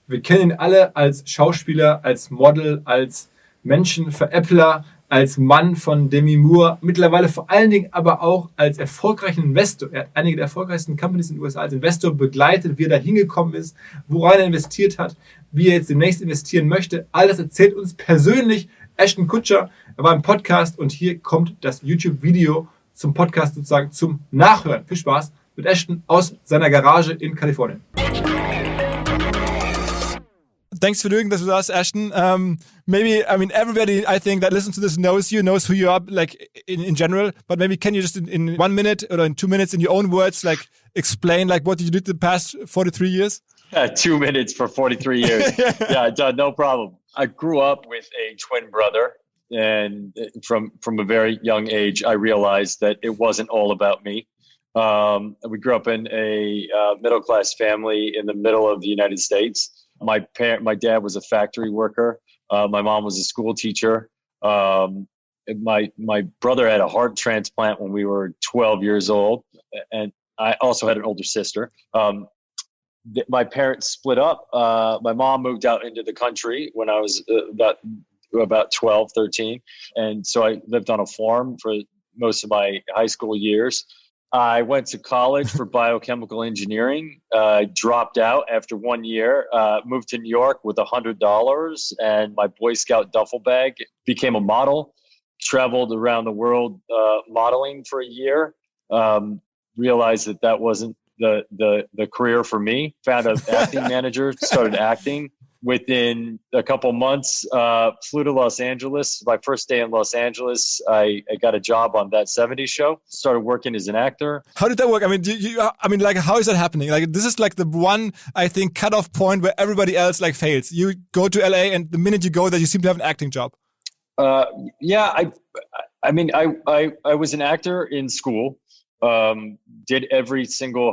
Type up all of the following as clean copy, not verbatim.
Wir kennen ihn alle als Schauspieler, als Model, als Menschenveräppler, als Mann von Demi Moore, mittlerweile vor allen Dingen aber auch als erfolgreichen Investor. Er hat einige der erfolgreichsten Companies in den USA als Investor begleitet, wie er da hingekommen ist, woran er investiert hat, wie er jetzt demnächst investieren möchte. All das erzählt uns persönlich Ashton Kutcher. Er war im Podcast und hier kommt das YouTube-Video zum Podcast sozusagen zum Nachhören. Viel Spaß mit Ashton aus seiner Garage in Kalifornien. Thanks for doing this with us, Ashton. Everybody, I think, that listens to this knows who you are, like in general. But maybe can you just in 1 minute or in 2 minutes, in your own words, like explain like what you did the past 43 years? 2 minutes for 43 years. Yeah, no problem. I grew up with a twin brother, and from a very young age, I realized that it wasn't all about me. We grew up in a middle-class family in the middle of the United States. My dad was a factory worker. My mom was a school teacher. My brother had a heart transplant when we were 12 years old, and I also had an older sister. My parents split up. My mom moved out into the country when I was about 12, 13. And so I lived on a farm for most of my high school years. I went to college for biochemical engineering, dropped out after 1 year, moved to New York with $100 and my Boy Scout duffel bag, became a model, traveled around the world modeling for a year, realized that wasn't the career for me, found an acting manager, started acting. Within a couple months, flew to Los Angeles. My first day in Los Angeles, I got a job on That 70s Show, started working as an actor. How did that work? How is that happening? Like, this is like the one, I think, cutoff point where everybody else like fails. You go to LA and the minute you go there, you seem to have an acting job. I was an actor in school. Did every single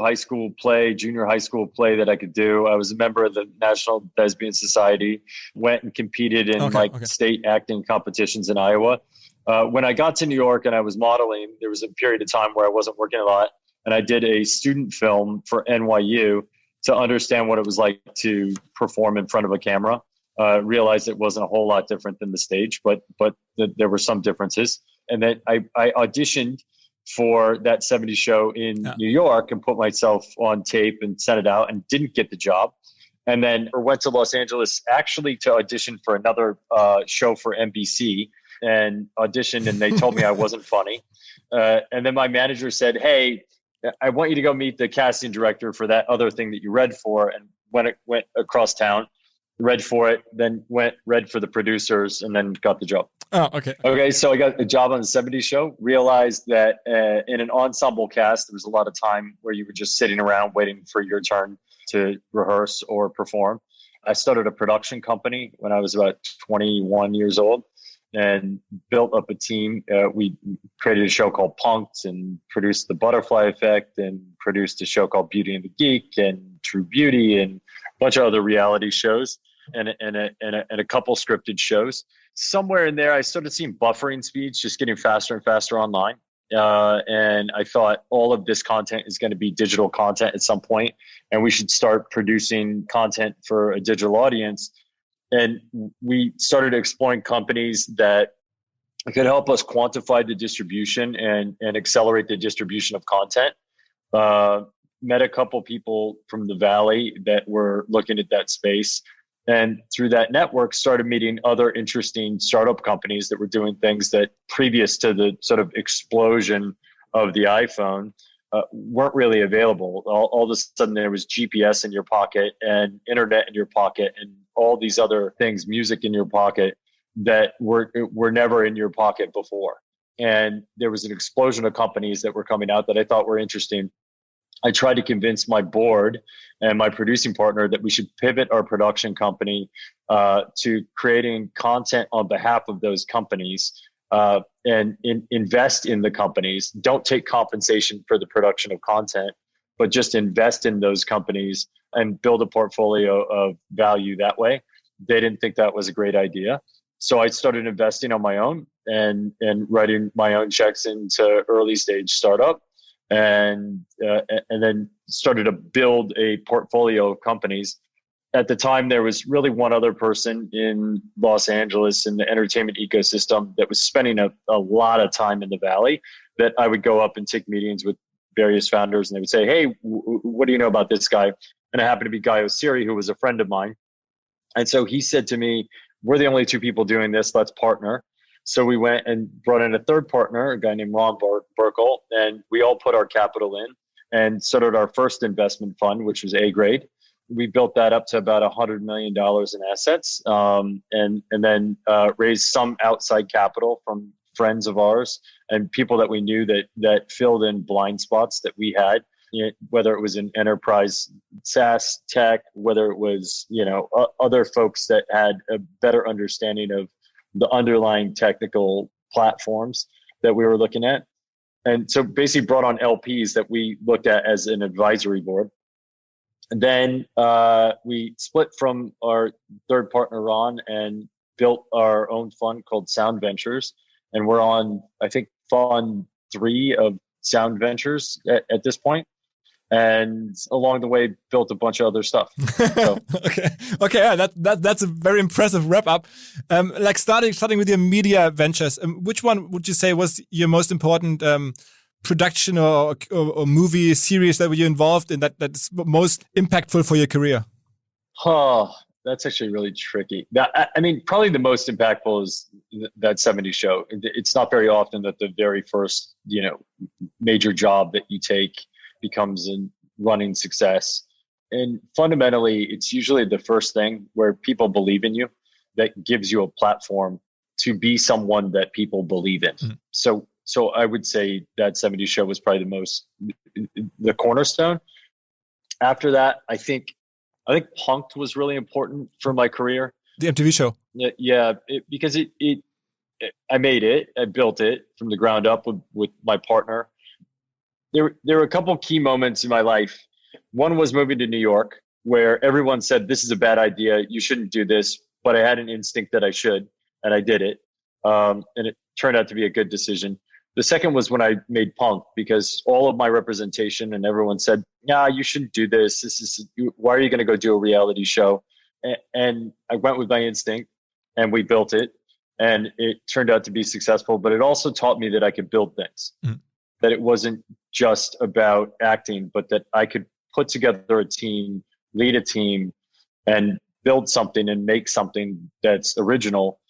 junior high school play that I could do. I was a member of the National Thespian Society, went and competed in state acting competitions in Iowa. When I got to New York and I was modeling, there was a period of time where I wasn't working a lot, and I did a student film for NYU to understand what it was like to perform in front of a camera. Realized it wasn't a whole lot different than the stage, but there were some differences. And then I auditioned for That 70s Show in New York and put myself on tape and sent it out and didn't get the job. And then went to Los Angeles actually to audition for another show for NBC and auditioned, and they told me I wasn't funny. And then my manager said, "Hey, I want you to go meet the casting director for that other thing that you read for." And went across town, read for it, then read for the producers, and then got the job. Oh, okay. Okay, so I got a job on the 70s Show, realized that in an ensemble cast, there was a lot of time where you were just sitting around waiting for your turn to rehearse or perform. I started a production company when I was about 21 years old and built up a team. We created a show called Punk'd and produced The Butterfly Effect and produced a show called Beauty and the Geek and True Beauty and a bunch of other reality shows and a couple scripted shows. Somewhere in there, I started seeing buffering speeds just getting faster and faster online. And I thought all of this content is going to be digital content at some point, and we should start producing content for a digital audience. And we started exploring companies that could help us quantify the distribution and accelerate the distribution of content. Met a couple people from the Valley that were looking at that space. And through that network, started meeting other interesting startup companies that were doing things that previous to the sort of explosion of the iPhone weren't really available. All of a sudden, there was GPS in your pocket and internet in your pocket and all these other things, music in your pocket that were never in your pocket before. And there was an explosion of companies that were coming out that I thought were interesting. I tried to convince my board and my producing partner that we should pivot our production company to creating content on behalf of those companies and invest in the companies. Don't take compensation for the production of content, but just invest in those companies and build a portfolio of value that way. They didn't think that was a great idea. So I started investing on my own and writing my own checks into early stage startup. And then started to build a portfolio of companies. at the time, there was really one other person in Los Angeles in the entertainment ecosystem that was spending a lot of time in the Valley, that I would go up and take meetings with various founders, and they would say, hey, what do you know about this guy? And it happened to be Guy Osiri, who was a friend of mine. And so he said to me, we're the only two people doing this, let's partner. So we went and brought in a third partner, a guy named Ron Burkle, and we all put our capital in and started our first investment fund, which was A grade. We built that up to about $100 million in assets, and then raised some outside capital from friends of ours and people that we knew that filled in blind spots that we had, whether it was in enterprise SaaS tech, whether it was, other folks that had a better understanding of the underlying technical platforms that we were looking at. And so basically brought on LPs that we looked at as an advisory board. And then we split from our third partner, Ron, and built our own fund called Sound Ventures. And we're on, I think, fund 3 of Sound Ventures at this point. And along the way, built a bunch of other stuff. So. Okay, yeah, that's a very impressive wrap up. Like starting with your media ventures, which one would you say was your most important production or movie series that were you involved in that's most impactful for your career? Oh, that's actually really tricky. I mean, probably the most impactful is that 70s show. It's not very often that the very first, major job that you take becomes a running success. And fundamentally, it's usually the first thing where people believe in you that gives you a platform to be someone that people believe in. Mm. So I would say that 70s show was probably the cornerstone. After that, I think Punk'd was really important for my career. The MTV show. Yeah, because I made it, I built it from the ground up with my partner. There were a couple key moments in my life. One was moving to New York, where everyone said, this is a bad idea, you shouldn't do this. But I had an instinct that I should, and I did it. And it turned out to be a good decision. The second was when I made Punk, because all of my representation and everyone said, nah, you shouldn't do this. Why are you going to go do a reality show? And I went with my instinct, and we built it, and it turned out to be successful. But it also taught me that I could build things. Mm. That it wasn't just about acting, but that I could put together a team, lead a team, and build something and make something that's original.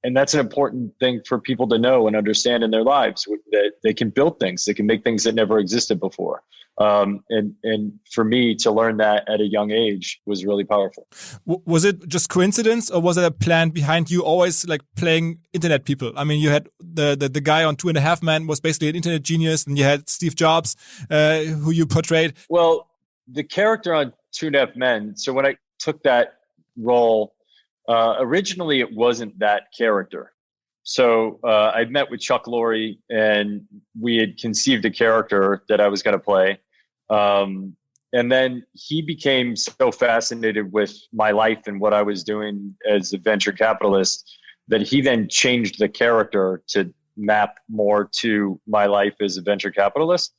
And that's an important thing for people to know and understand in their lives, that they can build things, they can make things that never existed before. And for me to learn that at a young age was really powerful. Was it just coincidence, or was it a plan behind you always like playing internet people? I mean, you had the guy on 2.5 Men was basically an internet genius, and you had Steve Jobs, who you portrayed. Well, the character on 2.5 Men, so when I took that role, originally it wasn't that character. So I'd met with Chuck Lorre, and we had conceived a character that I was going to play. And then he became so fascinated with my life and what I was doing as a venture capitalist that he then changed the character to map more to my life as a venture capitalist.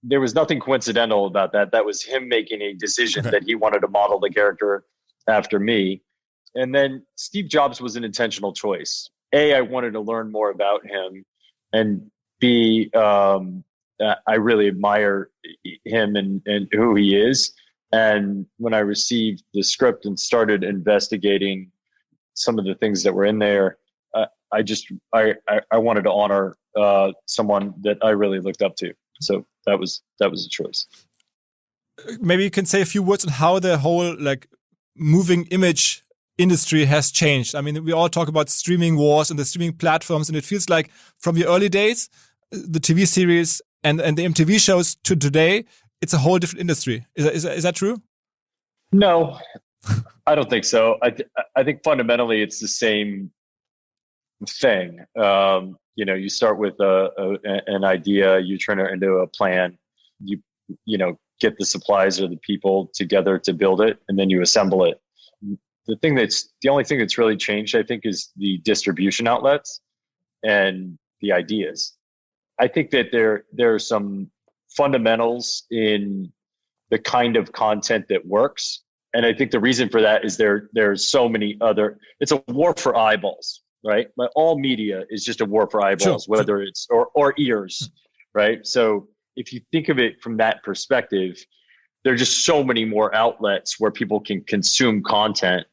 There was nothing coincidental about that. That was him making a decision that he wanted to model the character after me. And then Steve Jobs was an intentional choice. A, I wanted to learn more about him, and B, I really admire him and who he is. And when I received the script and started investigating some of the things that were in there, I wanted to honor someone that I really looked up to. So that was a choice. Maybe you can say a few words on how the whole moving image industry has changed. I mean, we all talk about streaming wars and the streaming platforms, and it feels like from the early days, the TV series and the MTV shows to today, it's a whole different industry. Is that true? No, I don't think so. I think fundamentally it's the same thing. You start with an idea, you turn it into a plan, you get the supplies or the people together to build it, and then you assemble it. The only thing that's really changed, I think, is the distribution outlets and the ideas. I think that there are some fundamentals in the kind of content that works And I think the reason for that is there's so many other, it's a war for eyeballs, right? Like all media is just a war for eyeballs, Sure. whether it's, or ears, right? So if you think of it from that perspective, there are just so many more outlets where people can consume content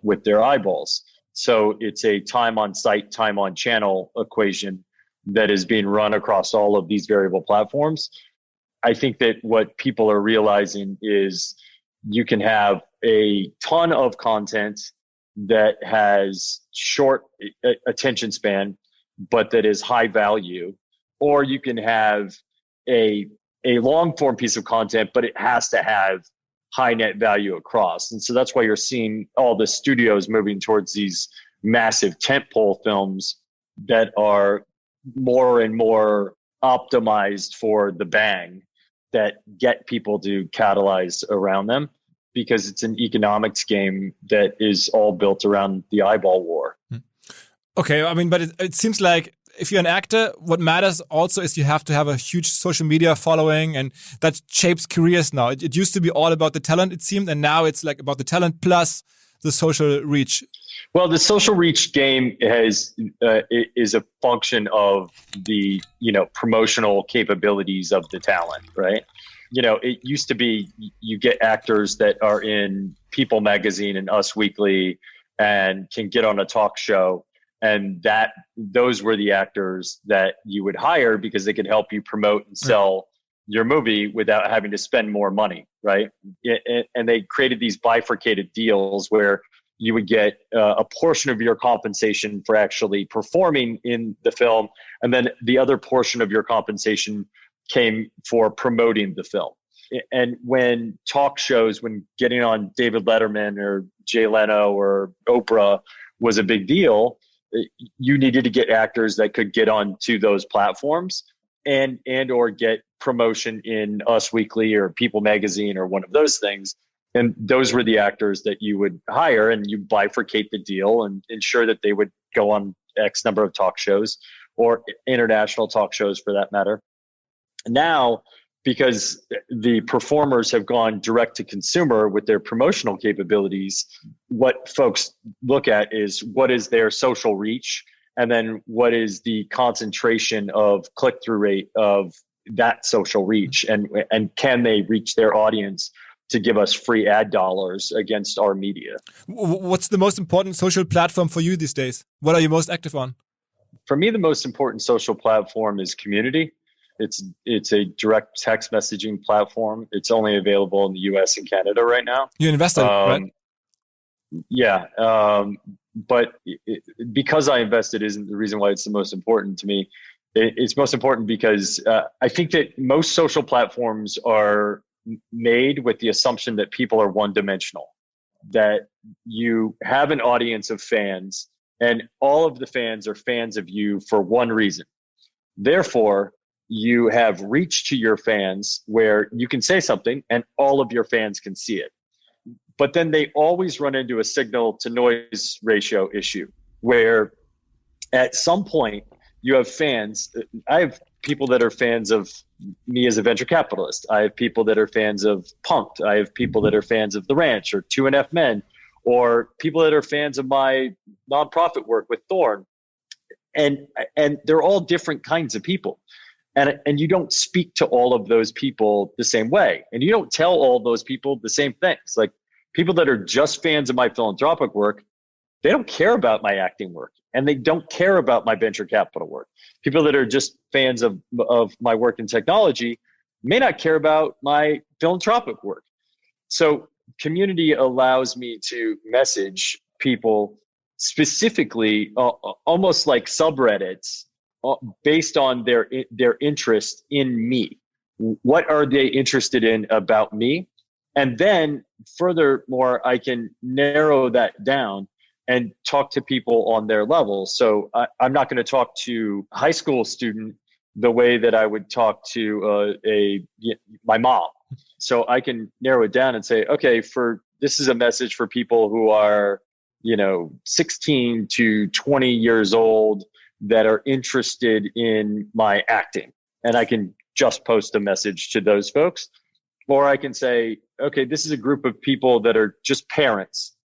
with their eyeballs. So it's a time on site, time on channel equation that is being run across all of these variable platforms. I think that what people are realizing is you can have a ton of content that has short attention span, but that is high value, or you can have a long form piece of content, but it has to have high net value across. And so that's why you're seeing all the studios moving towards these massive tentpole films that are more and more optimized for the bang, that get people to catalyze around them, because it's an economics game that is all built around the eyeball war. Okay, I mean, but it seems like if you're an actor, what matters also is you have to have a huge social media following, and that shapes careers now. It used to be all about the talent, it seemed, and now it's like about the talent plus the social reach. Well, the social reach game is a function of the, promotional capabilities of the talent, right? It used to be you get actors that are in People magazine and Us Weekly and can get on a talk show, and those were the actors that you would hire because they could help you promote and sell your movie without having to spend more money, right? And they created these bifurcated deals where you would get a portion of your compensation for actually performing in the film, and then the other portion of your compensation came for promoting the film. And when talk shows, when getting on David Letterman or Jay Leno or Oprah was a big deal, you needed to get actors that could get onto those platforms and or get promotion in Us Weekly or People magazine or one of those things. And those were the actors that you would hire, and you bifurcate the deal and ensure that they would go on X number of talk shows or international talk shows for that matter. Now, because the performers have gone direct to consumer with their promotional capabilities, what folks look at is what is their social reach, and then what is the concentration of click-through rate of that social reach, and can they reach their audience to give us free ad dollars against our media. What's the most important social platform for you these days? What are you most active on? For me, the most important social platform is Community. It's a direct text messaging platform. It's only available in the US and Canada right now. You invested, right? Yeah. But because I invested isn't the reason why it's the most important to me. It's most important because I think that most social platforms are made with the assumption that people are one-dimensional, that you have an audience of fans and all of the fans are fans of you for one reason. Therefore, you have reach to your fans where you can say something and all of your fans can see it. But then they always run into a signal to noise ratio issue where at some point you have fans. I have people that are fans of me as a venture capitalist. I have people that are fans of Punk'd. I have people that are fans of The Ranch or 2NF Men, or people that are fans of my nonprofit work with Thorn. And they're all different kinds of people. And you don't speak to all of those people the same way. And you don't tell all those people the same things. Like people that are just fans of my philanthropic work, they don't care about my acting work. And they don't care about my venture capital work. People that are just fans of my work in technology may not care about my philanthropic work. So Community allows me to message people specifically, almost like subreddits, based on their interest in me. What are they interested in about me? And then furthermore, I can narrow that down and talk to people on their level. So I'm not going to talk to a high school student the way that I would talk to my mom. So I can narrow it down and say, okay, this is a message for people who are, 16 to 20 years old that are interested in my acting. And I can just post a message to those folks. Or I can say, okay, this is a group of people that are just parents,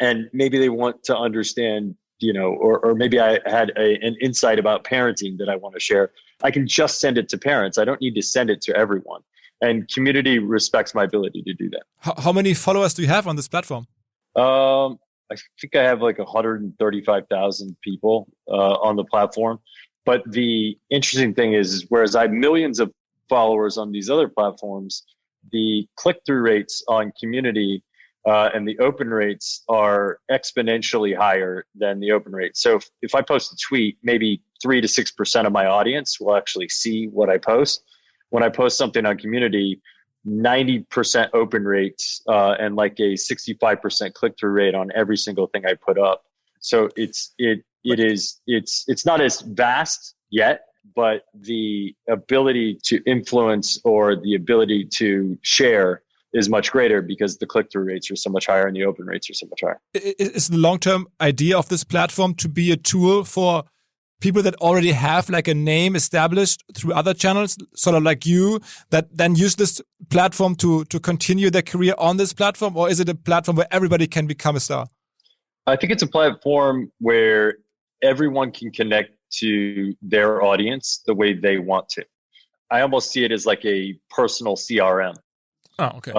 and maybe they want to understand, or maybe I had an insight about parenting that I want to share. I can just send it to parents. I don't need to send it to everyone. And community respects my ability to do that. How many followers do you have on this platform? I think I have like 135,000 people on the platform. But the interesting thing is whereas I have millions of followers on these other platforms, the click-through rates on community and the open rates are exponentially higher than the open rate. So if I post a tweet, maybe 3 to 6% of my audience will actually see what I post. When I post something on community, 90% open rates and like a 65% click-through rate on every single thing I put up. So it's not as vast yet, but the ability to influence or the ability to share is much greater because the click-through rates are so much higher and the open rates are so much higher. Is the long-term idea of this platform to be a tool for people that already have like a name established through other channels, sort of like you, that then use this platform to continue their career on this platform? Or is it a platform where everybody can become a star? I think it's a platform where everyone can connect to their audience the way they want to. I almost see it as like a personal CRM. Oh, okay.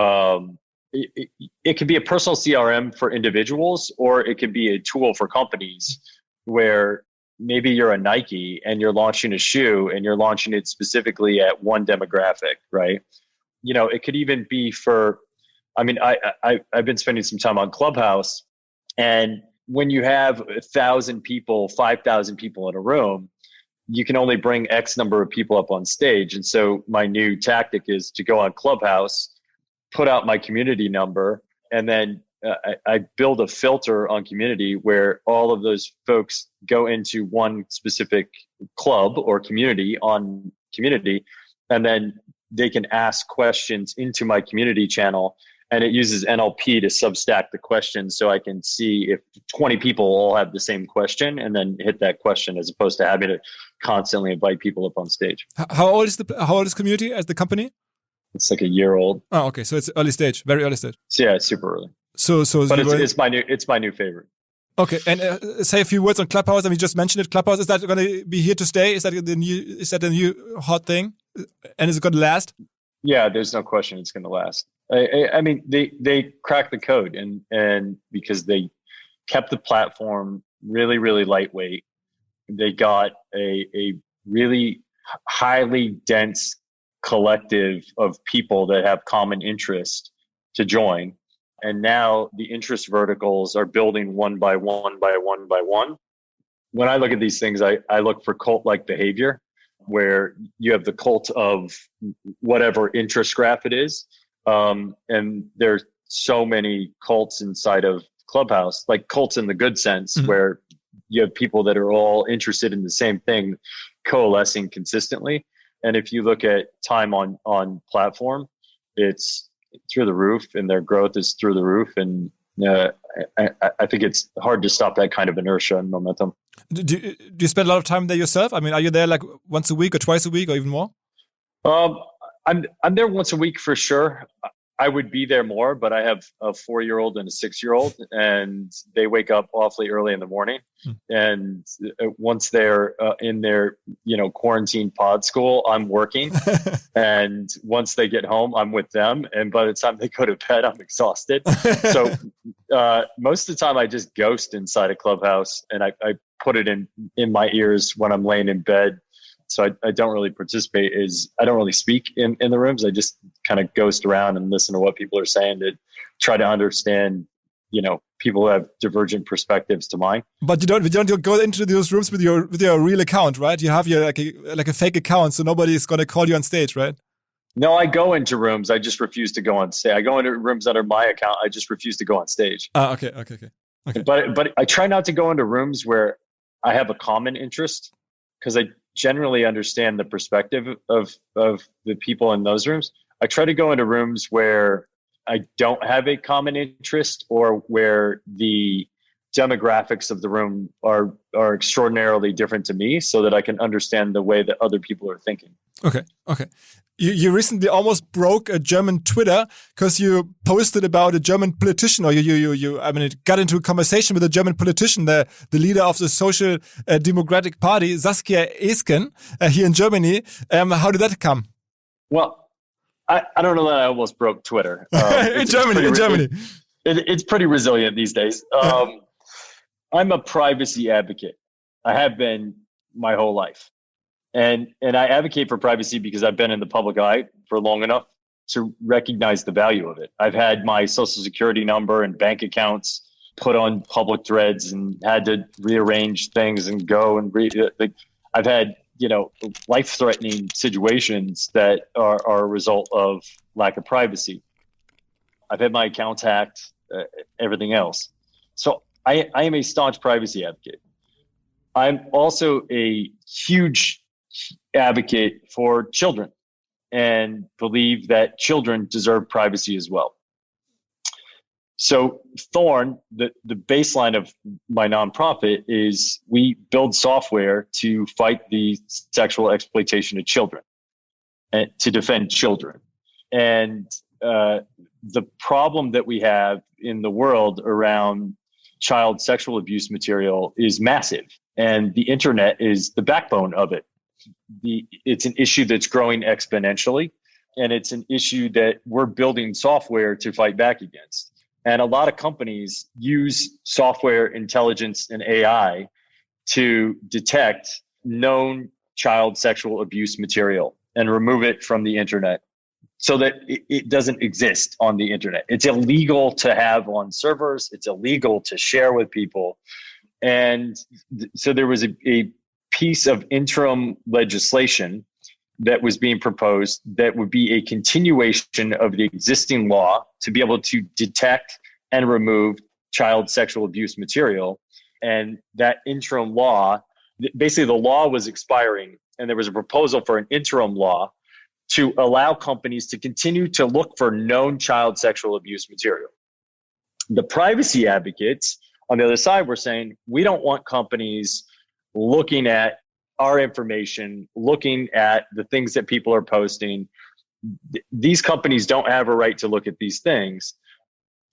It could be a personal CRM for individuals, or it could be a tool for companies where maybe you're a Nike and you're launching a shoe and you're launching it specifically at one demographic, right? It could even be for, I've been spending some time on Clubhouse, and when you have 1,000 people, 5,000 people in a room, you can only bring X number of people up on stage. And so my new tactic is to go on Clubhouse, put out my community number, and then I build a filter on community where all of those folks go into one specific club or community on community, and then they can ask questions into my community channel. And it uses NLP to substack the questions so I can see if 20 people all have the same question and then hit that question, as opposed to having to constantly invite people up on stage. How old is community as the company? It's like a year old. Oh, okay. So it's early stage, very early stage. So yeah, it's super early. But it's my new favorite. Okay, and say a few words on Clubhouse. I mean, you just mentioned it. Clubhouse, is that going to be here to stay? Is that the new hot thing? And is it going to last? Yeah, there's no question it's going to last. I mean, they cracked the code, and because they kept the platform really, really lightweight, they got a really highly dense collective of people that have common interest to join. And now the interest verticals are building one by one by one by one. When I look at these things, I look for cult-like behavior, where you have the cult of whatever interest graph it is. And there's so many cults inside of Clubhouse, like cults in the good sense, mm-hmm. where you have people that are all interested in the same thing, coalescing consistently. And if you look at time on platform, it's through the roof, and their growth is through the roof. And I think it's hard to stop that kind of inertia and momentum. Do you spend a lot of time there yourself? I mean, are you there like once a week or twice a week or even more? I'm there once a week for sure. I would be there more, but I have a 4-year-old and a 6-year-old, and they wake up awfully early in the morning. And once they're in their, quarantine pod school, I'm working. And once they get home, I'm with them. And by the time they go to bed, I'm exhausted. So most of the time I just ghost inside a Clubhouse, and I put it in my ears when I'm laying in bed. So I don't really participate. I don't really speak in the rooms. I just kind of ghost around and listen to what people are saying to try to understand, people who have divergent perspectives to mine. But you don't go into those rooms with your real account, right? You have your like a fake account, so nobody's going to call you on stage, right? No, I go into rooms. I just refuse to go on stage. I go into rooms that are my account. I just refuse to go on stage. Okay. But I try not to go into rooms where I have a common interest, because I generally understand the perspective of the people in those rooms. I try to go into rooms where I don't have a common interest, or where the demographics of the room are extraordinarily different to me, so that I can understand the way that other people are thinking. Okay. You recently almost broke a German Twitter because you posted about a German politician, or it got into a conversation with a German politician, the leader of the Social Democratic Party, Saskia Esken, here in Germany. How did that come? Well, I don't know that I almost broke Twitter. In Germany. It's pretty resilient these days. I'm a privacy advocate. I have been my whole life. And I advocate for privacy because I've been in the public eye for long enough to recognize the value of it. I've had my social security number and bank accounts put on public threads and had to rearrange things and go and I've had, life-threatening situations that are a result of lack of privacy. I've had my accounts hacked, everything else. So I am a staunch privacy advocate. I'm also a huge advocate for children and believe that children deserve privacy as well. So Thorn, the baseline of my nonprofit is we build software to fight the sexual exploitation of children and to defend children. And the problem that we have in the world around child sexual abuse material is massive, and the internet is the backbone of it. It's an issue that's growing exponentially, and it's an issue that we're building software to fight back against. And a lot of companies use software intelligence and AI to detect known child sexual abuse material and remove it from the internet so that it doesn't exist on the internet. It's illegal to have on servers. It's illegal to share with people. And so there was a piece of interim legislation that was being proposed that would be a continuation of the existing law to be able to detect and remove child sexual abuse material. And that interim law, basically the law was expiring, and there was a proposal for an interim law to allow companies to continue to look for known child sexual abuse material. The privacy advocates on the other side were saying, we don't want companies looking at our information, looking at the things that people are posting. These companies don't have a right to look at these things.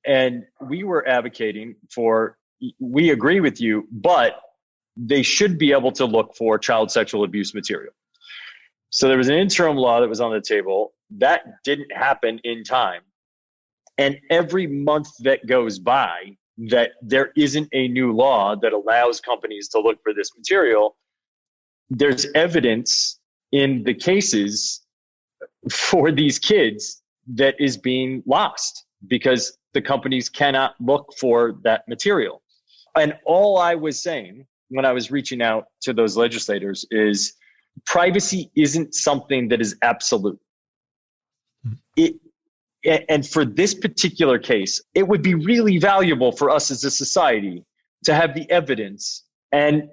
And we were advocating for, we agree with you, but they should be able to look for child sexual abuse material. So there was an interim law that was on the table. That didn't happen in time. And every month that goes by that there isn't a new law that allows companies to look for this material, there's evidence in the cases for these kids that is being lost because the companies cannot look for that material. And all I was saying when I was reaching out to those legislators is privacy isn't something that is absolute. And for this particular case, it would be really valuable for us as a society to have the evidence and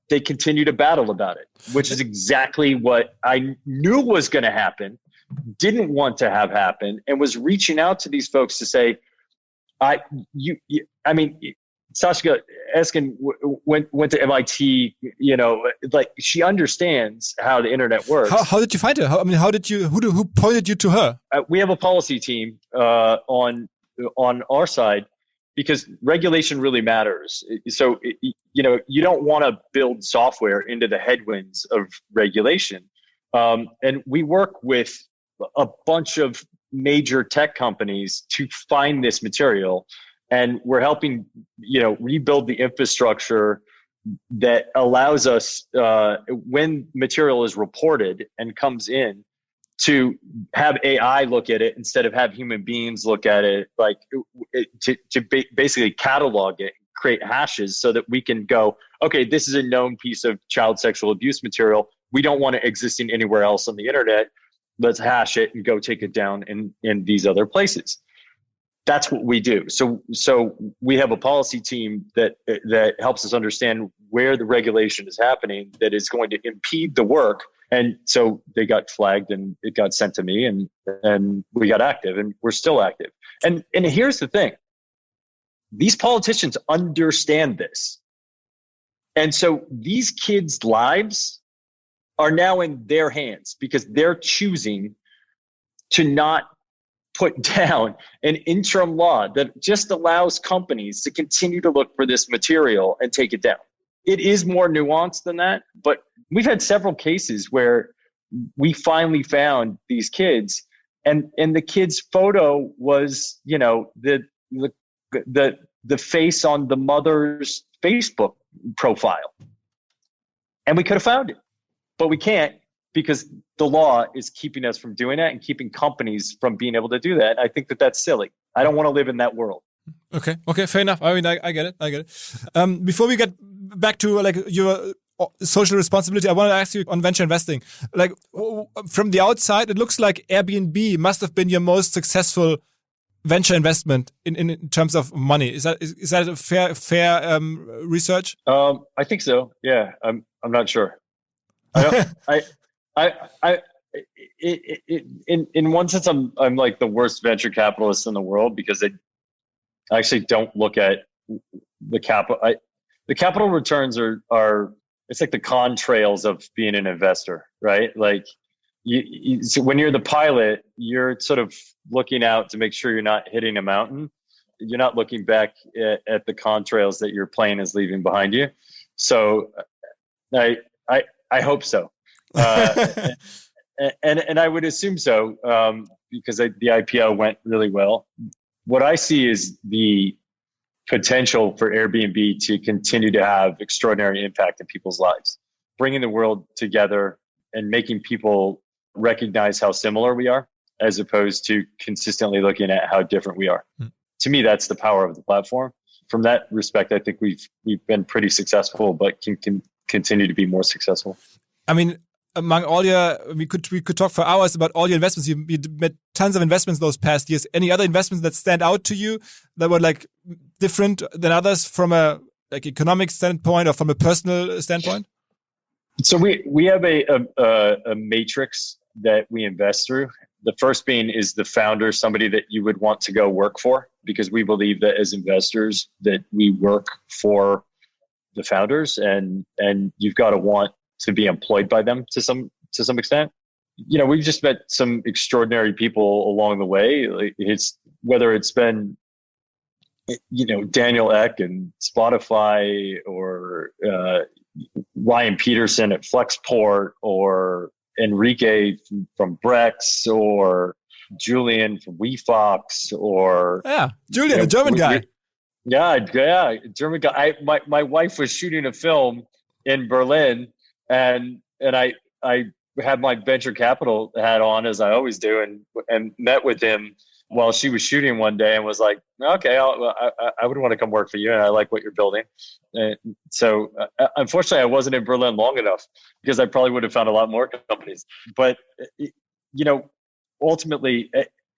they continue to battle about it, which is exactly what I knew was going to happen, didn't want to have happen, and was reaching out to these folks to say, Saskia Esken went to MIT, she understands how the internet works. How did you find her? Who pointed you to her? We have a policy team on our side, because regulation really matters. So, you don't want to build software into the headwinds of regulation. And we work with a bunch of major tech companies to find this material. And we're helping, rebuild the infrastructure that allows us, when material is reported and comes in, to have AI look at it instead of have human beings look at it, basically catalog it, create hashes so that we can go, okay, this is a known piece of child sexual abuse material. We don't want it existing anywhere else on the internet. Let's hash it and go take it down in these other places. That's what we do. So we have a policy team that helps us understand where the regulation is happening that is going to impede the work. And so they got flagged and it got sent to me and we got active, and we're still active. And here's the thing. These politicians understand this. And so these kids' lives are now in their hands because they're choosing to not put down an interim law that just allows companies to continue to look for this material and take it down. It is more nuanced than that, but we've had several cases where we finally found these kids and the kid's photo was, you know, the face on the mother's Facebook profile. And we could have found it, but we can't because the law is keeping us from doing that and keeping companies from being able to do that. I think that that's silly. I don't want to live in that world. Okay, fair enough. I mean, I get it. Before we get back to like your social responsibility, I want to ask you on venture investing. Like from the outside, it looks like Airbnb must have been your most successful venture investment in terms of money. Is that a fair research? I think so. Yeah, I'm not sure. In one sense, I'm like the worst venture capitalist in the world because I actually don't look at the capital. The capital returns are it's like the contrails of being an investor, right? Like so when you're the pilot, you're sort of looking out to make sure you're not hitting a mountain. You're not looking back at the contrails that your plane is leaving behind you. So I hope so. And I would assume so because the IPO went really well. What I see is the potential for Airbnb to continue to have extraordinary impact in people's lives, bringing the world together and making people recognize how similar we are, as opposed to consistently looking at how different we are. To me, that's the power of the platform. From that respect, I think we've been pretty successful, but can continue to be more successful. I mean, among all we could talk for hours about all your investments. You made tons of investments those past years. Any other investments that stand out to you that were like different than others from a like economic standpoint or from a personal standpoint? So we have a matrix that we invest through. The first being is the founder, somebody that you would want to go work for, because we believe that as investors that we work for the founders and you've got to want to be employed by them to some extent. You know, we've just met some extraordinary people along the way. Whether it's been, you know, Daniel Ek and Spotify or Ryan Peterson at Flexport or Enrique from Brex or Julian from WeFox or Julian, the German guy. German guy. My wife was shooting a film in Berlin, and I had my venture capital hat on, as I always do, and met with him while she was shooting one day and was like, okay, I would want to come work for you, and I like what you're building. And so unfortunately, I wasn't in Berlin long enough because I probably would have found a lot more companies. But, you know, ultimately,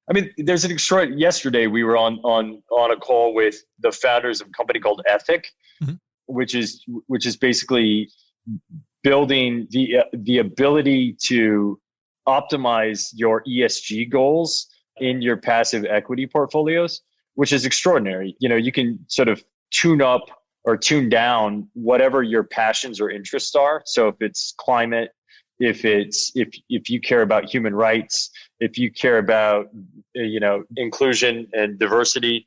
I mean, there's an extraordinary. Yesterday, we were on a call with the founders of a company called Ethic, which is basically building the ability to optimize your ESG goals in your passive equity portfolios, which is extraordinary. You know, you can sort of tune up or tune down whatever your passions or interests are. So if it's climate, if you care about human rights, if you care about, you know, inclusion and diversity,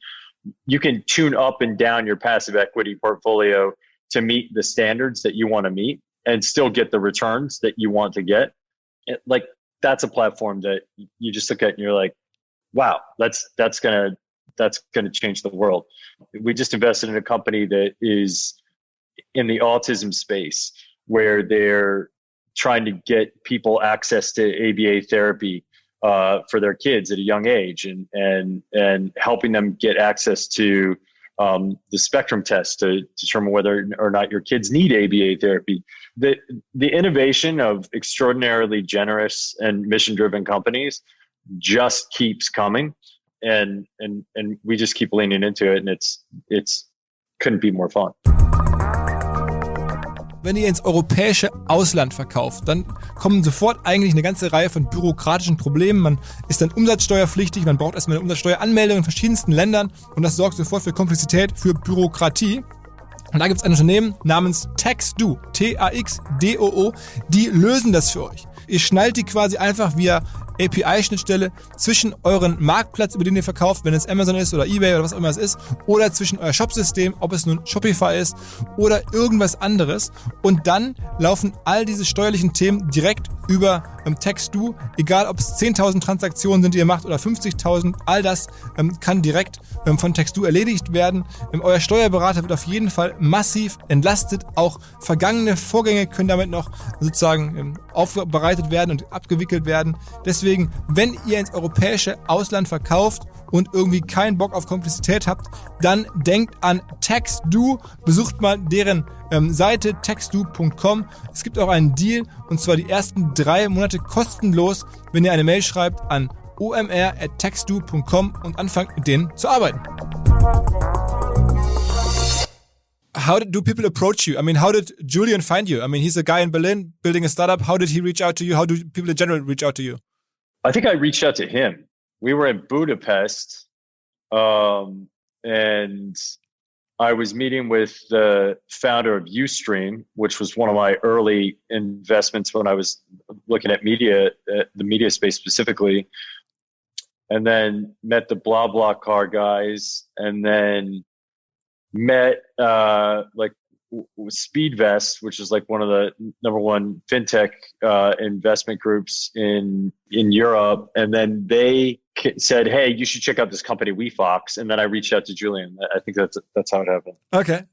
you can tune up and down your passive equity portfolio to meet the standards that you want to meet and still get the returns that you want to get. Like, that's a platform that you just look at and you're like, wow, that's gonna change the world. We just invested in a company that is in the autism space, where they're trying to get people access to ABA therapy for their kids at a young age, and helping them get access to the spectrum test to determine whether or not your kids need ABA therapy. The innovation of extraordinarily generous and mission-driven companies just keeps coming, and we just keep leaning into it, and it's couldn't be more fun. Wenn ihr ins europäische Ausland verkauft, dann kommen sofort eigentlich eine ganze Reihe von bürokratischen Problemen. Man ist dann umsatzsteuerpflichtig, man braucht erstmal eine Umsatzsteueranmeldung in verschiedensten Ländern und das sorgt sofort für Komplexität, für Bürokratie. Und da gibt es ein Unternehmen namens Taxdo, T-A-X-D-O-O, die lösen das für euch. Ihr schnallt die quasi einfach via API-Schnittstelle zwischen euren Marktplatz, über den ihr verkauft, wenn es Amazon ist oder eBay oder was auch immer es ist, oder zwischen euer Shopsystem, ob es nun Shopify ist oder irgendwas anderes. Und dann laufen all diese steuerlichen Themen direkt über Taxdo, egal ob es 10.000 Transaktionen sind, die ihr macht, oder 50.000, all das kann direkt von Taxdo erledigt werden. Euer Steuerberater wird auf jeden Fall massiv entlastet. Auch vergangene Vorgänge können damit noch sozusagen aufbereitet werden und abgewickelt werden. Deswegen, wenn ihr ins europäische Ausland verkauft und irgendwie keinen Bock auf Komplexität habt, dann denkt an Taxdo, besucht mal deren Seite taxdo.com. Es gibt auch einen Deal, und zwar die ersten 3 Monate kostenlos, wenn ihr eine Mail schreibt an omr@taxdo.com und anfangt mit denen zu arbeiten. How do people approach you? I mean, how did Julian find you? I mean, he's a guy in Berlin building a startup. How did he reach out to you? How do people in general reach out to you? I think I reached out to him. We were in Budapest, and I was meeting with the founder of Ustream, which was one of my early investments when I was looking at media, the media space specifically, and then met the BlaBlaCar guys, and then met Speedvest, which is like one of the number one fintech investment groups in Europe, and then they said, "Hey, you should check out this company, WeFox." And then I reached out to Julian. I think that's how it happened. Okay.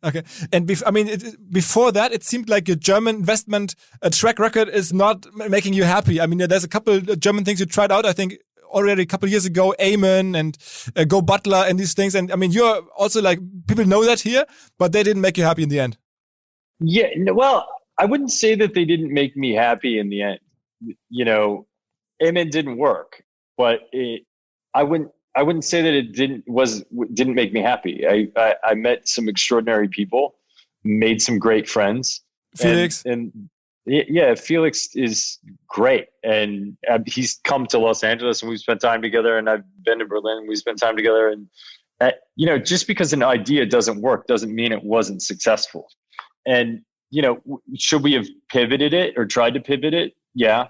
And before that, it seemed like your German investment track record is not making you happy. I mean, there's a couple of German things you tried out, I think, already a couple of years ago, Amen and Go Butler and these things. And I mean, you're also like, people know that here, but they didn't make you happy in the end. Yeah, well, I wouldn't say that they didn't make me happy in the end. You know, Amen didn't work, but I wouldn't say that it didn't make me happy. I met some extraordinary people, made some great friends. Felix. And yeah, Felix is great. And he's come to Los Angeles and we've spent time together, and I've been to Berlin and we spent time together. And, just because an idea doesn't work doesn't mean it wasn't successful. And, should we have pivoted it or tried to pivot it? Yeah.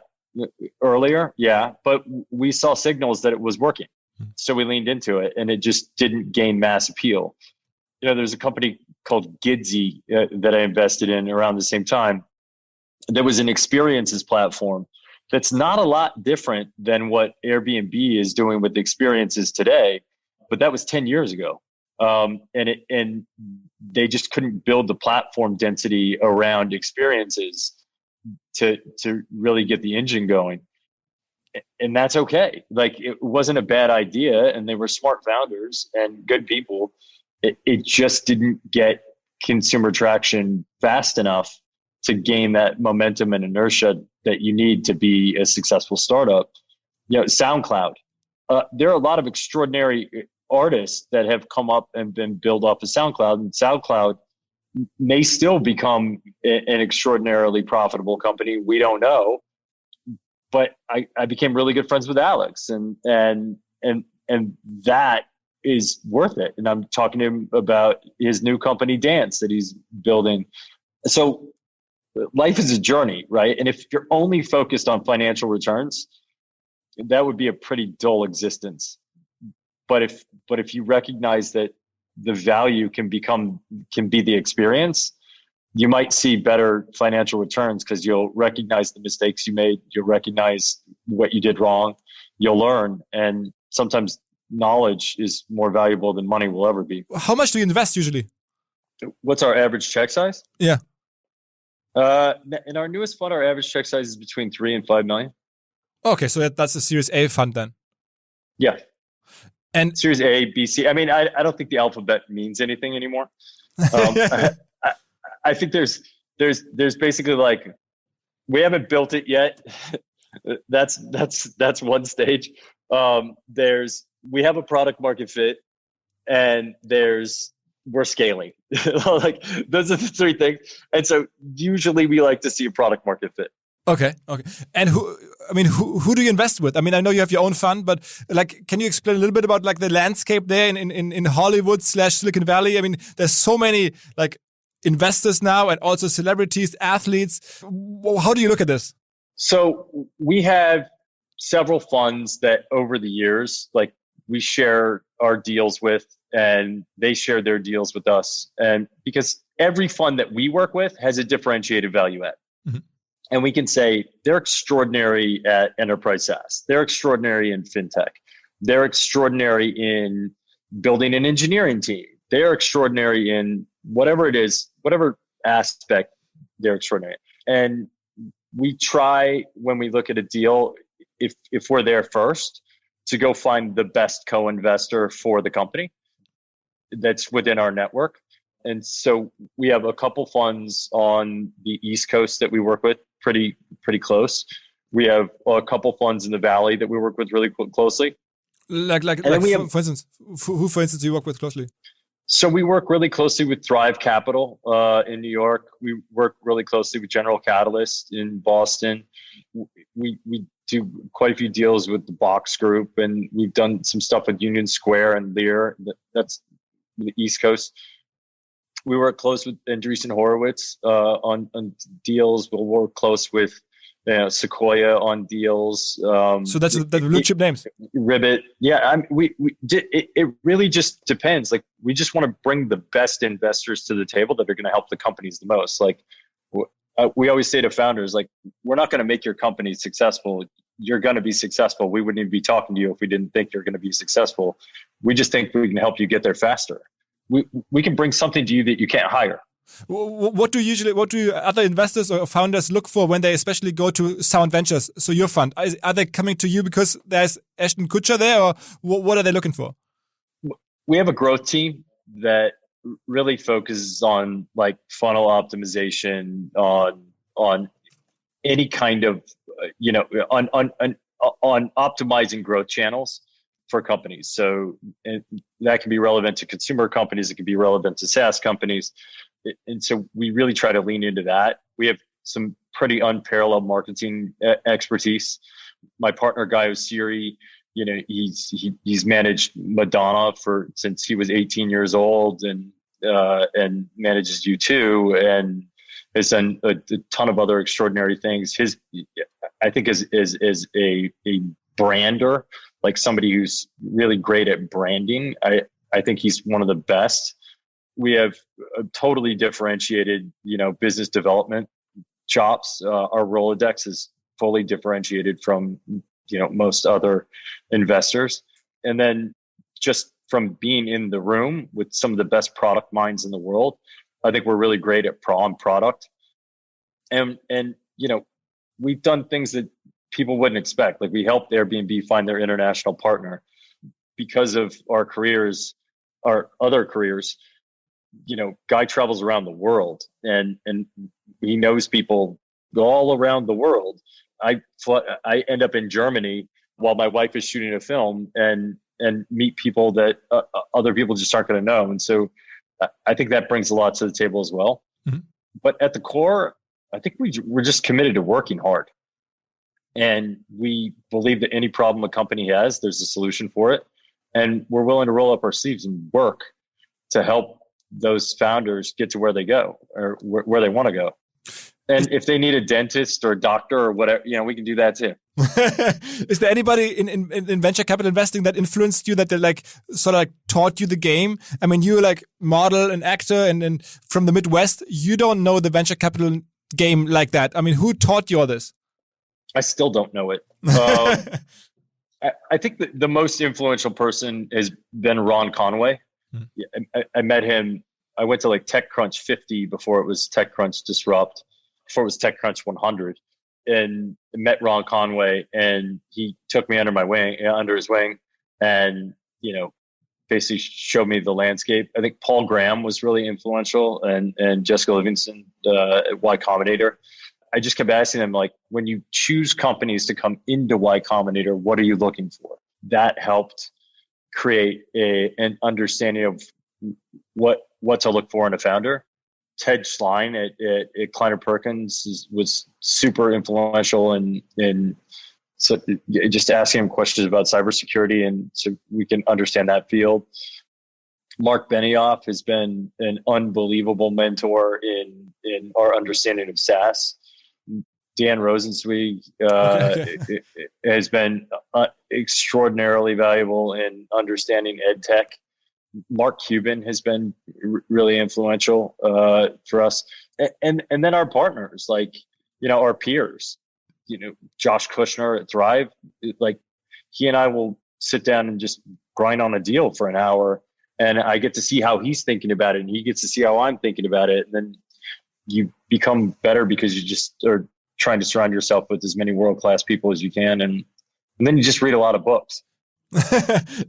Earlier. Yeah. But we saw signals that it was working. So we leaned into it, and it just didn't gain mass appeal. There's a company called Gidsy that I invested in around the same time. There was an experiences platform that's not a lot different than what Airbnb is doing with experiences today, but that was 10 years ago. And they just couldn't build the platform density around experiences to really get the engine going. And that's okay. Like, it wasn't a bad idea, and they were smart founders and good people. It just didn't get consumer traction fast enough to gain that momentum and inertia that you need to be a successful startup. SoundCloud. There are a lot of extraordinary artists that have come up and been built off of SoundCloud, and SoundCloud may still become an extraordinarily profitable company. We don't know. But I became really good friends with Alex, and that is worth it. And I'm talking to him about his new company, Dance, that he's building. So life is a journey, right? And if you're only focused on financial returns, that would be a pretty dull existence. But if you recognize that the value can be the experience, you might see better financial returns because you'll recognize the mistakes you made. You'll recognize what you did wrong. You'll learn. And sometimes knowledge is more valuable than money will ever be. How much do you invest usually? What's our average check size? Yeah. In our newest fund, our average check size is between 3 and 5 million. Okay, so that's a Series A fund then. Yeah. And Series A, B, C. I mean, I don't think the alphabet means anything anymore. I think there's basically like, we haven't built it yet. That's one stage. We have a product market fit, and we're scaling. Like, those are the 3 things. And so usually we like to see a product market fit. Okay. And who do you invest with? I mean, I know you have your own fund, but like, can you explain a little bit about like the landscape there in Hollywood / Silicon Valley? I mean, there's so many like investors now and also celebrities, athletes. How do you look at this? So we have several funds that over the years, like we share our deals with, and they share their deals with us. And because every fund that we work with has a differentiated value add. Mm-hmm. And we can say they're extraordinary at enterprise SaaS. They're extraordinary in fintech. They're extraordinary in building an engineering team. They're extraordinary in whatever it is, whatever aspect they're extraordinary. And we try, when we look at a deal, if we're there first, to go find the best co-investor for the company that's within our network. And so we have a couple funds on the East Coast that we work with pretty close. We have a couple funds in the Valley that we work with really closely. For instance, who for instance do you work with closely? So we work really closely with Thrive Capital in New York. We work really closely with General Catalyst in Boston. We do quite a few deals with the Box Group, and we've done some stuff with Union Square and Lear. That's the East Coast. We work close with Andreessen Horowitz on deals. We'll work close with Sequoia on deals. So that's the blue chip names. Ribbit. Yeah, it really just depends. Like, we just want to bring the best investors to the table that are going to help the companies the most. Like, we always say to founders, like, we're not going to make your company successful. You're going to be successful. We wouldn't even be talking to you if we didn't think you're going to be successful. We just think we can help you get there faster. We can bring something to you that you can't hire. What do other investors or founders look for when they especially go to Sound Ventures, so your fund? Are they coming to you because there's Ashton Kutcher there, or what are they looking for? We have a growth team that really focuses on like funnel optimization, on any kind of on optimizing growth channels for companies. So that can be relevant to consumer companies. It can be relevant to SaaS companies. And so we really try to lean into that. We have some pretty unparalleled marketing expertise. My partner, Guy Osiri, he's managed Madonna since he was 18 years old, and manages U2, and has done a ton of other extraordinary things. I think is a brander, like somebody who's really great at branding. I think he's one of the best. We have a totally differentiated, business development chops. Our Rolodex is fully differentiated from, most other investors. And then just from being in the room with some of the best product minds in the world, I think we're really great at product. And we've done things that people wouldn't expect. Like, we helped Airbnb find their international partner because of our careers, our other careers. Guy travels around the world, and he knows people all around the world. I end up in Germany while my wife is shooting a film, and meet people that other people just aren't going to know. And so I think that brings a lot to the table as well. Mm-hmm. But at the core, I think we're just committed to working hard. And we believe that any problem a company has, there's a solution for it. And we're willing to roll up our sleeves and work to help those founders get to where they go, or where they want to go. And if they need a dentist or a doctor or whatever, we can do that too. Is there anybody in venture capital investing that influenced you, that they sort of taught you the game? I mean, you're like model and actor and from the Midwest, you don't know the venture capital game like that. I mean, who taught you all this? I still don't know it. I think that the most influential person has been Ron Conway. I met him. I went to TechCrunch 50 before it was TechCrunch Disrupt, before it was TechCrunch 100, and met Ron Conway, and he took me under his wing, and basically showed me the landscape. I think Paul Graham was really influential, and Jessica Livingston at Y Combinator. I just kept asking them, when you choose companies to come into Y Combinator, what are you looking for? That helped create an understanding of what to look for in a founder. Ted Schlein at Kleiner Perkins was super influential in so just asking him questions about cybersecurity, and so we can understand that field. Mark Benioff has been an unbelievable mentor in our understanding of SaaS. Dan Rosenzweig has been extraordinarily valuable in understanding ed tech. Mark Cuban has been really influential for us, and then our partners, like our peers. Josh Kushner at Thrive, like he and I will sit down and just grind on a deal for an hour, and I get to see how he's thinking about it, and he gets to see how I'm thinking about it, and then you become better because you just are trying to surround yourself with as many world-class people as you can, and then you just read a lot of books.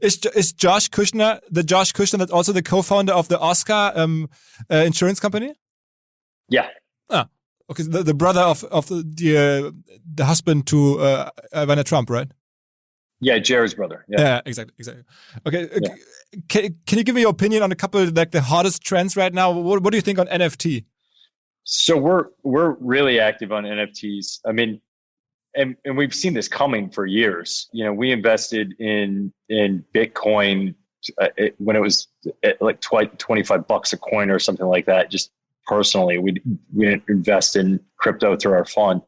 Is Josh Kushner that's also the co-founder of the Oscar insurance company? Yeah. Ah, okay. The brother of the husband to Ivana Trump, right? Yeah, Jared's brother. Yeah, exactly. Okay, yeah. Can you give me your opinion on a couple of the hottest trends right now? What do you think on NFT? So we're really active on NFTs. I mean, and we've seen this coming for years. We invested in Bitcoin when it was like $25 a coin or something like that. Just personally, we didn't invest in crypto through our fund,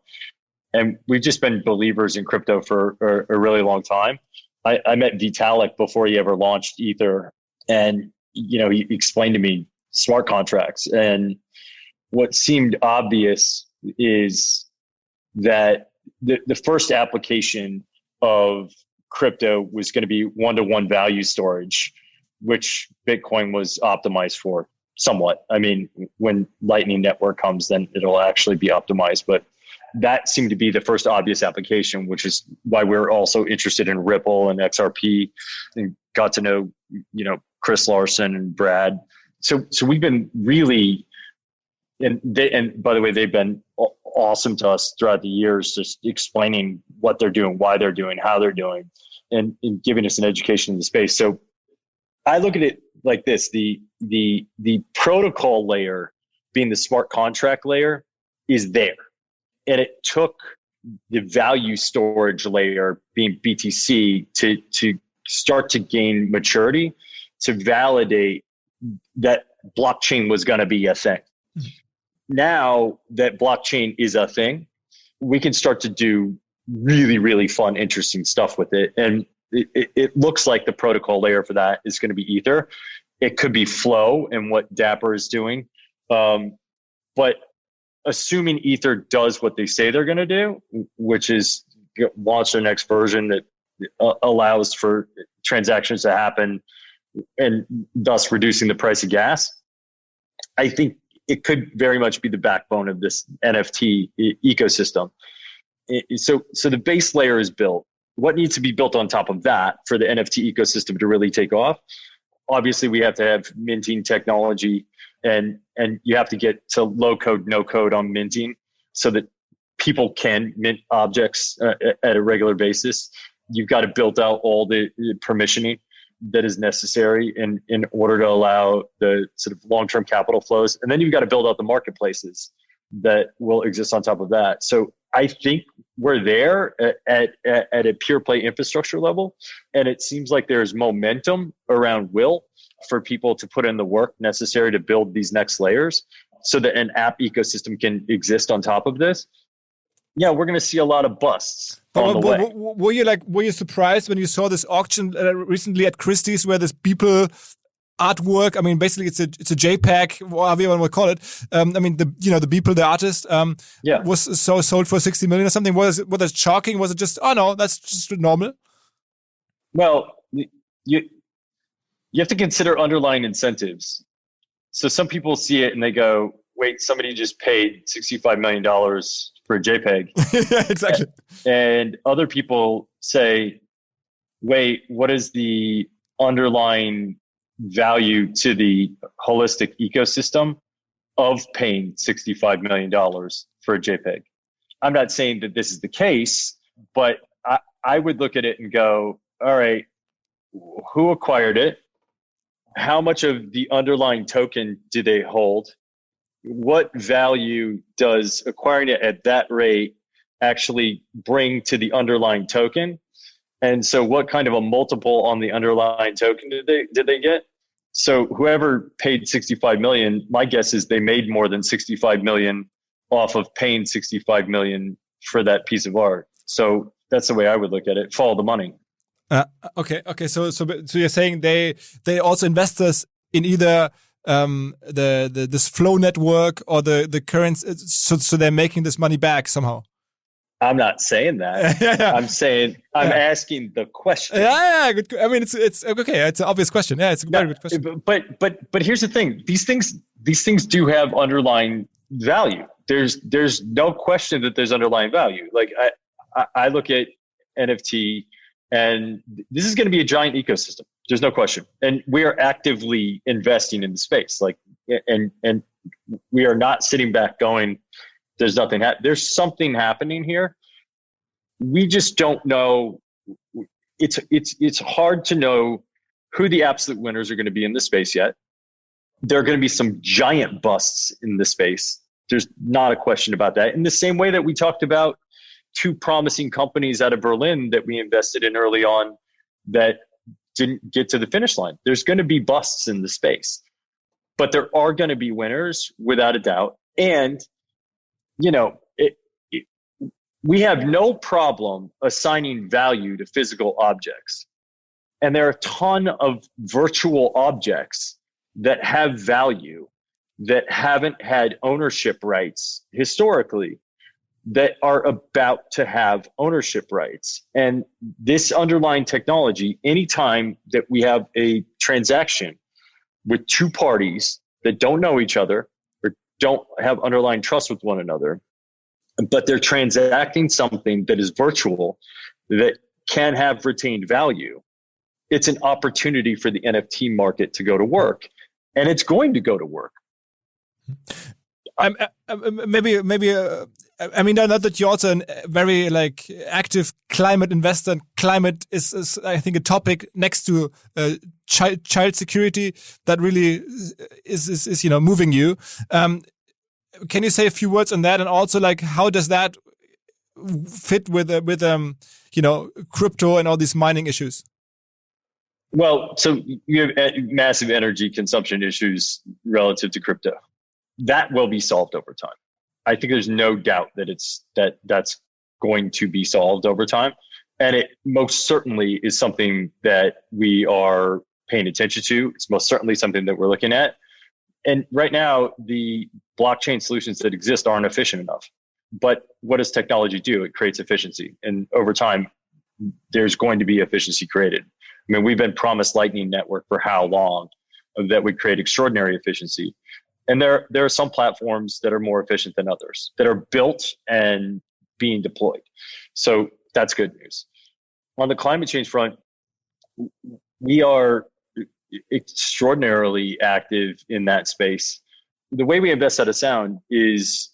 and we've just been believers in crypto for a really long time. I met Vitalik before he ever launched Ether, and he explained to me smart contracts. And what seemed obvious is that the first application of crypto was going to be one-to-one value storage, which Bitcoin was optimized for somewhat. I mean, when Lightning Network comes, then it'll actually be optimized. But that seemed to be the first obvious application, which is why we're also interested in Ripple and XRP, and got to know, Chris Larson and Brad. So we've been really, and by the way, they've been awesome to us throughout the years, just explaining what they're doing, why they're doing, how they're doing, and giving us an education in the space. So I look at it like this: the protocol layer, being the smart contract layer, is there. And it took the value storage layer, being BTC, to start to gain maturity, to validate that blockchain was going to be a thing. Mm-hmm. Now that blockchain is a thing, we can start to do really, really fun, interesting stuff with it. And it looks like the protocol layer for that is going to be Ether. It could be Flow and what Dapper is doing. But assuming Ether does what they say they're going to do, which is launch their next version that allows for transactions to happen and thus reducing the price of gas, I think it could very much be the backbone of this NFT ecosystem. So the base layer is built. What needs to be built on top of that for the NFT ecosystem to really take off? Obviously, we have to have minting technology, and you have to get to low code, no code on minting so that people can mint objects at a regular basis. You've got to build out all the permissioning that is necessary in order to allow the sort of long-term capital flows. And then you've got to build out the marketplaces that will exist on top of that. So I think we're there at a pure play infrastructure level. And it seems like there's momentum around will for people to put in the work necessary to build these next layers so that an app ecosystem can exist on top of this. Yeah, we're going to see a lot of busts on the way. Were you surprised when you saw this auction recently at Christie's where this people artwork? I mean, basically it's a JPEG, whatever you want to call it. I mean, the people, the artist, was so sold for 60 million or something. Was it shocking? Was it just, oh no, that's just normal? Well, you have to consider underlying incentives. So some people see it and they go, wait, somebody just paid $65 million for a JPEG. Yeah, exactly. And other people say, wait, what is the underlying value to the holistic ecosystem of paying $65 million for a JPEG? I'm not saying that this is the case, but I would look at it and go, all right, who acquired it? How much of the underlying token do they hold? What value does acquiring it at that rate actually bring to the underlying token? And so what kind of a multiple on the underlying token did they get? So whoever paid 65 million, my guess is they made more than 65 million off of paying 65 million for that piece of art. So that's the way I would look at it. Follow the money. Okay. So you're saying they also investors in either this flow network or the currency, so they're making this money back somehow. I'm not saying that. I'm saying I'm asking the question. Yeah. Good. I mean, it's okay. It's an obvious question. Yeah, it's a very good question. But here's the thing: these things do have underlying value. There's no question that there's underlying value. Like I look at NFT, and this is going to be a giant ecosystem. There's no question, and we are actively investing in the space. Like, and we are not sitting back going, "There's nothing. There's something happening here." We just don't know. It's hard to know who the absolute winners are going to be in this space yet. There are going to be some giant busts in the space. There's not a question about that. In the same way that we talked about two promising companies out of Berlin that we invested in early on that didn't get to the finish line. There's going to be busts in the space, but there are going to be winners without a doubt. And, we have no problem assigning value to physical objects. And there are a ton of virtual objects that have value that haven't had ownership rights historically, that are about to have ownership rights. And this underlying technology, anytime that we have a transaction with two parties that don't know each other or don't have underlying trust with one another, but they're transacting something that is virtual, that can have retained value, it's an opportunity for the NFT market to go to work. And it's going to go to work. Maybe. I mean, not that you're also a very active climate investor. And climate is, I think, a topic next to child security that really is moving you. Can you say a few words on that, and also how does that fit with crypto and all these mining issues? Well, so you have massive energy consumption issues relative to crypto. That will be solved over time. I think there's no doubt that that's going to be solved over time. And it most certainly is something that we are paying attention to. It's most certainly something that we're looking at. And right now, the blockchain solutions that exist aren't efficient enough. But what does technology do? It creates efficiency. And over time, there's going to be efficiency created. I mean, we've been promised Lightning Network for how long that would create extraordinary efficiency. And there are some platforms that are more efficient than others that are built and being deployed. So that's good news. On the climate change front, we are extraordinarily active in that space. The way we invest out of Sound is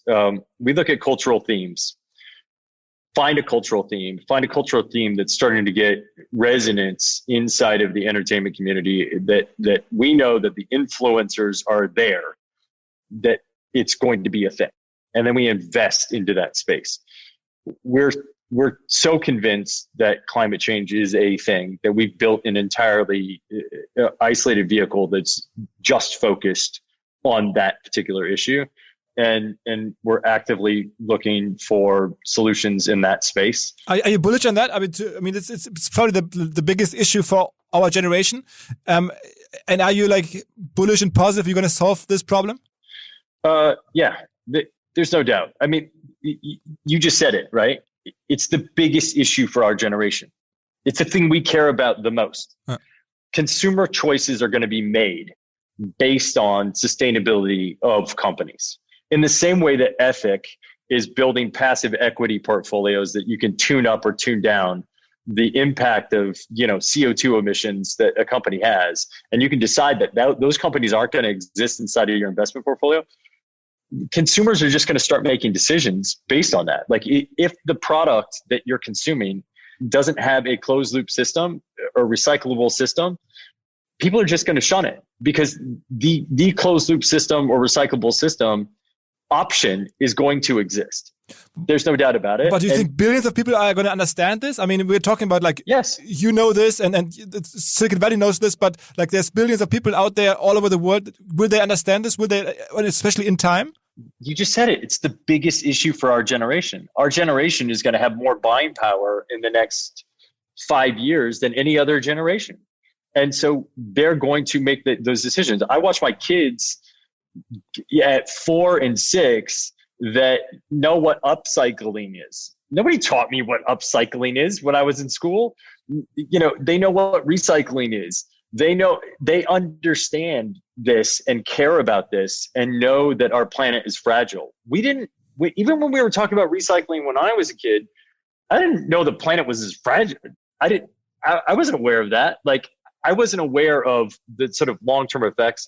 we look at cultural themes. Find a cultural theme that's starting to get resonance inside of the entertainment community, that we know that the influencers are there, that it's going to be a thing. And then we invest into that space. We're so convinced that climate change is a thing that we've built an entirely isolated vehicle that's just focused on that particular issue. And we're actively looking for solutions in that space. Are you bullish on that? I mean, it's probably the biggest issue for our generation. And are you bullish and positive you're going to solve this problem? Yeah, there's no doubt. I mean, you just said it, right? It's the biggest issue for our generation. It's the thing we care about the most. Consumer choices are going to be made based on sustainability of companies. In the same way that Ethic is building passive equity portfolios that you can tune up or tune down the impact of CO2 emissions that a company has, and you can decide that those companies aren't going to exist inside of your investment portfolio. Consumers are just going to start making decisions based on that. Like if the product that you're consuming doesn't have a closed loop system or recyclable system, people are just going to shun it, because the closed loop system or recyclable system option is going to exist. There's no doubt about it. But do you think billions of people are going to understand this? I mean, we're talking about like, yes, you know this, and Silicon Valley knows this, but like there's billions of people out there all over the world. Will they understand this? Will they, especially in time? You just said it. It's the biggest issue for our generation. Our generation is going to have more buying power in the next 5 years than any other generation. And so they're going to make those decisions. I watch my kids at 4 and 6 that know what upcycling is. Nobody taught me what upcycling is when I was in school. You know, they know what recycling is. They understand this and care about this and know that our planet is fragile. Even when we were talking about recycling when I was a kid, I didn't know the planet was as fragile. I wasn't aware of that. Like, I wasn't aware of the sort of long-term effects.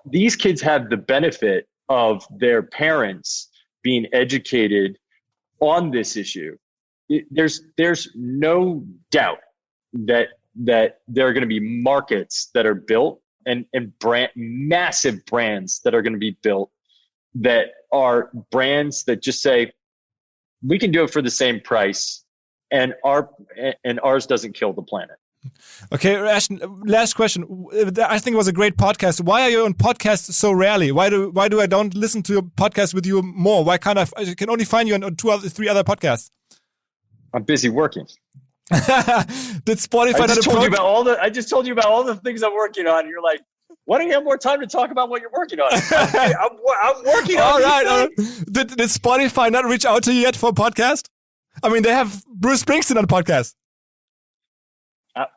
These kids have the benefit of their parents being educated on this issue. There's no doubt that there are going to be markets that are built and massive brands that are going to be built that are brands that just say, we can do it for the same price, and ours doesn't kill the planet. Okay, Ashton, last question. I think it was a great podcast. Why are you on podcasts so rarely? Why do I don't listen to a podcast with you more? Why can't I can only find you on 3 other podcasts? I'm busy working. Did Spotify I just told you about all the things I'm working on. And you're like, why don't you have more time to talk about what you're working on? I'm working on all right. Did Spotify not reach out to you yet for a podcast? I mean, they have Bruce Springsteen on a podcast.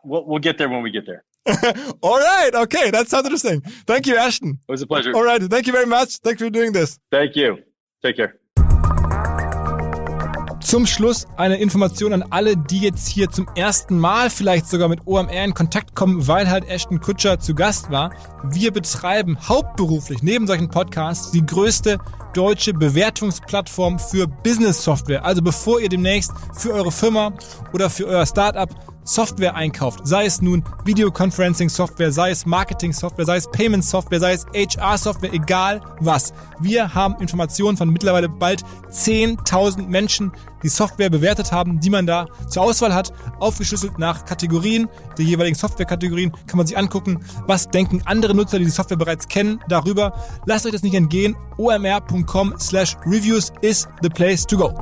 We'll get there when we get there. All right. Okay. That sounds interesting. Thank you, Ashton. It was a pleasure. All right. Thank you very much. Thanks for doing this. Thank you. Take care. Zum Schluss eine Information an alle, die jetzt hier zum ersten Mal vielleicht sogar mit OMR in Kontakt kommen, weil halt Ashton Kutcher zu Gast war. Wir betreiben hauptberuflich neben solchen Podcasts die größte deutsche Bewertungsplattform für Business-Software. Also bevor ihr demnächst für eure Firma oder für euer Startup Software einkauft, sei es nun Videoconferencing-Software, sei es Marketing-Software, sei es Payment-Software, sei es HR-Software, egal was. Wir haben Informationen von mittlerweile bald 10.000 Menschen, die Software bewertet haben, die man da zur Auswahl hat, aufgeschlüsselt nach Kategorien, der jeweiligen Software-Kategorien, kann man sich angucken, was denken andere Nutzer, die Software bereits kennen, darüber. Lasst euch das nicht entgehen, omr.com/reviews is the place to go.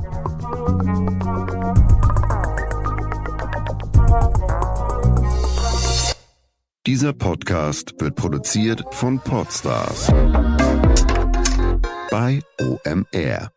Dieser Podcast wird produziert von Podstars bei OMR.